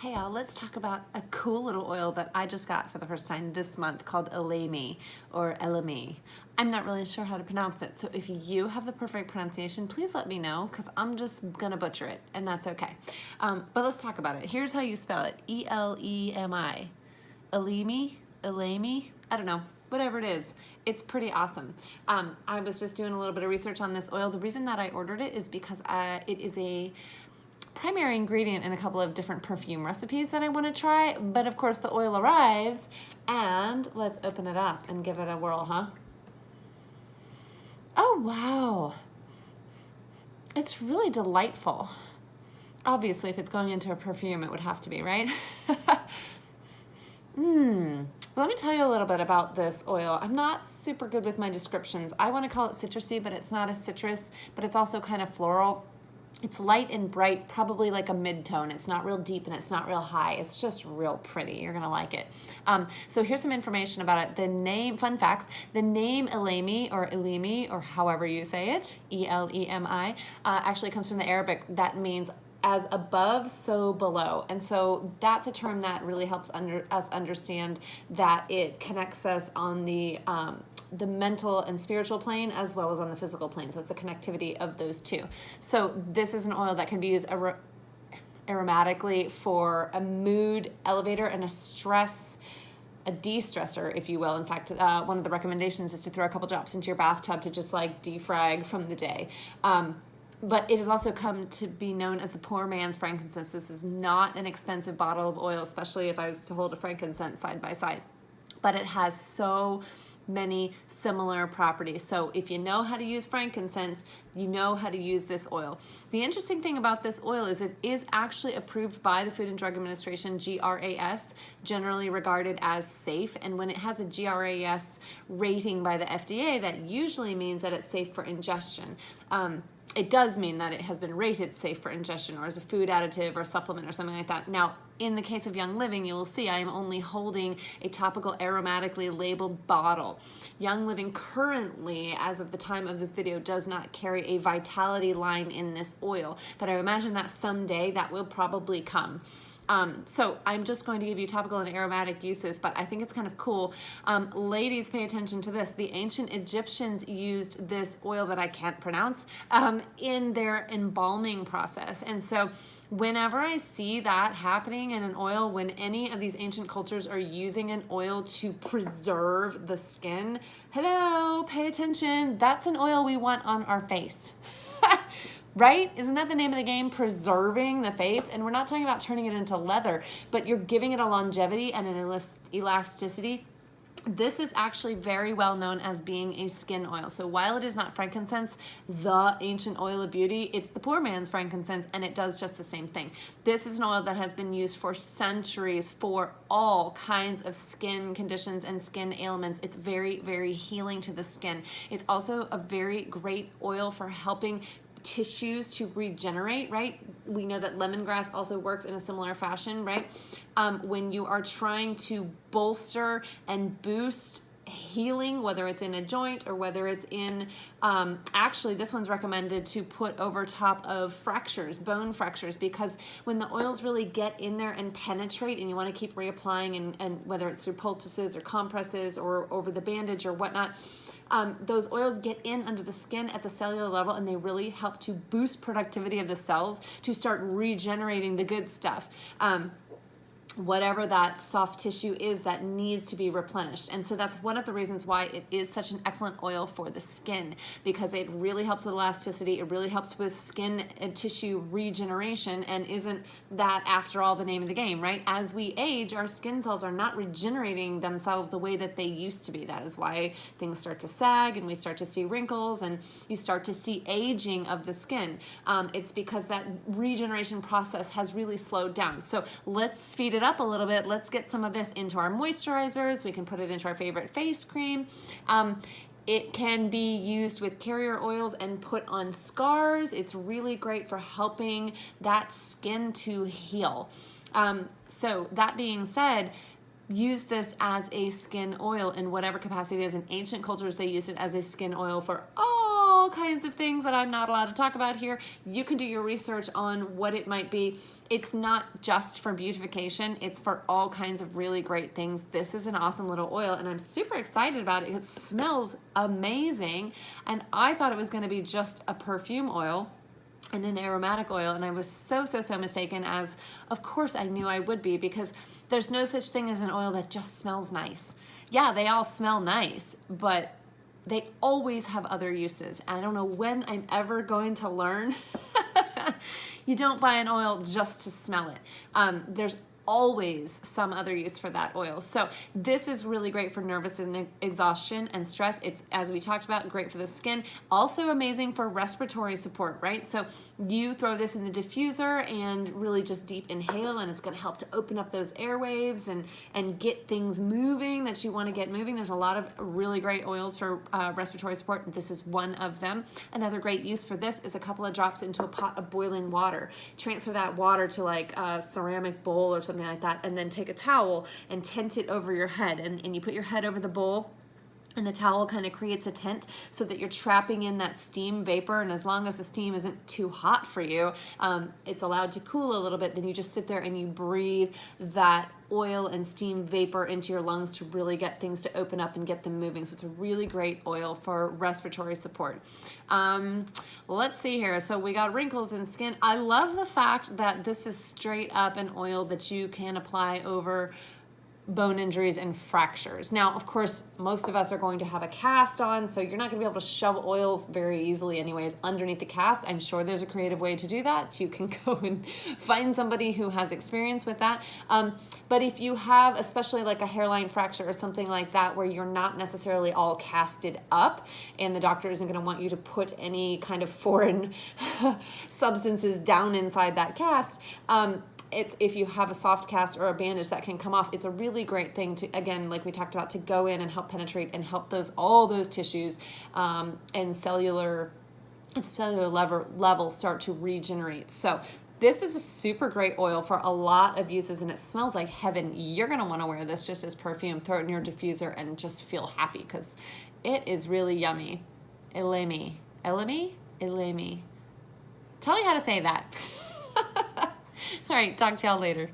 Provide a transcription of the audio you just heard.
Hey y'all, let's talk about a cool little oil that I just got for the first time this month called Elemi or Elemi. I'm not really sure how to pronounce it, so if you have the perfect pronunciation, please let me know because I'm just gonna butcher it and that's okay. But let's talk about it. Here's how you spell it, E-L-E-M-I. Elemi, Elemi, I don't know. Whatever it is, it's pretty awesome. I was just doing a little bit of research on this oil. The reason that I ordered it is because it is a primary ingredient in a couple of different perfume recipes that I want to try, but of course the oil arrives and let's open it up and give it a whirl, huh? Oh wow, it's really delightful. Obviously if it's going into a perfume it would have to be, right? Let me tell you a little bit about this oil. I'm not super good with my descriptions. I want to call it citrusy, but it's not a citrus, but it's also kind of floral. It's light and bright, probably like a mid-tone. It's not real deep and it's not real high. It's just real pretty. You're gonna like it. So here's some information about it. The name, fun facts, the name Elemi or however you say it, E-L-E-M-I, actually comes from the Arabic. That means as above, so below. And so that's a term that really helps us understand that it connects us on the mental and spiritual plane as well as on the physical plane. So it's the connectivity of those two. So this is an oil that can be used aromatically for a mood elevator and a de-stressor, if you will. In fact, one of the recommendations is to throw a couple drops into your bathtub to just like defrag from the day. But it has also come to be known as the poor man's frankincense. This is not an expensive bottle of oil, especially if I was to hold a frankincense side by side. But it has so many similar properties. So if you know how to use frankincense, you know how to use this oil. The interesting thing about this oil is it is actually approved by the Food and Drug Administration, GRAS, generally regarded as safe. And when it has a GRAS rating by the FDA, that usually means that it's safe for ingestion. It does mean that it has been rated safe for ingestion or as a food additive or supplement or something like that. Now, in the case of Young Living, you will see I am only holding a topical aromatically labeled bottle. Young Living currently, as of the time of this video, does not carry a vitality line in this oil, but I imagine that someday that will probably come. So I'm just going to give you topical and aromatic uses, but I think it's kind of cool. Ladies, pay attention to this. The ancient Egyptians used this oil that I can't pronounce in their embalming process. And so whenever I see that happening in an oil, when any of these ancient cultures are using an oil to preserve the skin, hello, pay attention. That's an oil we want on our face. Right? Isn't that the name of the game? Preserving the face. And we're not talking about turning it into leather, but you're giving it a longevity and an elasticity. This is actually very well known as being a skin oil. So while it is not frankincense, the ancient oil of beauty, it's the poor man's frankincense, and it does just the same thing. This is an oil that has been used for centuries for all kinds of skin conditions and skin ailments. It's very, very healing to the skin. It's also a very great oil for helping tissues to regenerate, right? We know that lemongrass also works in a similar fashion, right? When you are trying to bolster and boost healing, whether it's in a joint or whether it's in, actually this one's recommended to put over top of fractures, bone fractures, because when the oils really get in there and penetrate and you want to keep reapplying and whether it's through poultices or compresses or over the bandage or whatnot, those oils get in under the skin at the cellular level and they really help to boost productivity of the cells to start regenerating the good stuff. Whatever that soft tissue is that needs to be replenished. And so that's one of the reasons why it is such an excellent oil for the skin, because it really helps with elasticity, it really helps with skin and tissue regeneration, and isn't that, after all, the name of the game, right? As we age, our skin cells are not regenerating themselves the way that they used to be. That is why things start to sag and we start to see wrinkles and you start to see aging of the skin. It's because that regeneration process has really slowed down. So let's speed it up a little bit. Let's get some of this into our moisturizers. We can put it into our favorite face cream. It can be used with carrier oils and put on scars. It's really great for helping that skin to heal. So that being said, use this as a skin oil in whatever capacity it is. In ancient cultures, they used it as a skin oil for all all kinds of things that I'm not allowed to talk about here. You can do your research on what it might be. It's not just for beautification. It's for all kinds of really great things. This is an awesome little oil, and I'm super excited about it. It smells amazing, and I thought it was going to be just a perfume oil and an aromatic oil, and I was so mistaken, as of course I knew I would be, because there's no such thing as an oil that just smells nice. Yeah, they all smell nice, but they always have other uses. And I don't know when I'm ever going to learn. You don't buy an oil just to smell it. There's always some other use for that oil. So this is really great for nervous and exhaustion and stress. It's, as we talked about, great for the skin. Also amazing for respiratory support, right? So you throw this in the diffuser and really just deep inhale, and it's going to help to open up those airwaves and get things moving that you want to get moving. There's a lot of really great oils for respiratory support. This is one of them. Another great use for this is a couple of drops into a pot of boiling water. Transfer that water to like a ceramic bowl or something like that, and then take a towel and tent it over your head, and you put your head over the bowl, and the towel kind of creates a tent so that you're trapping in that steam vapor, and as long as the steam isn't too hot for you, it's allowed to cool a little bit, then you just sit there and you breathe that oil and steam vapor into your lungs to really get things to open up and get them moving. So it's a really great oil for respiratory support. Let's see here. So we got wrinkles in skin. I love the fact that this is straight up an oil that you can apply over bone injuries and fractures. Now, of course, most of us are going to have a cast on, so you're not going to be able to shove oils very easily anyways underneath the cast. I'm sure there's a creative way to do that. You can go and find somebody who has experience with that. But if you have, especially like a hairline fracture or something like that, where you're not necessarily all casted up, and the doctor isn't going to want you to put any kind of foreign substances down inside that cast, if you have a soft cast or a bandage that can come off, it's a really great thing to, again, like we talked about, to go in and help penetrate and help all those tissues and cellular levels start to regenerate. So this is a super great oil for a lot of uses, and it smells like heaven. You're going to want to wear this just as perfume. Throw it in your diffuser and just feel happy, because it is really yummy. Elemi. Tell me how to say that. All right, talk to y'all later.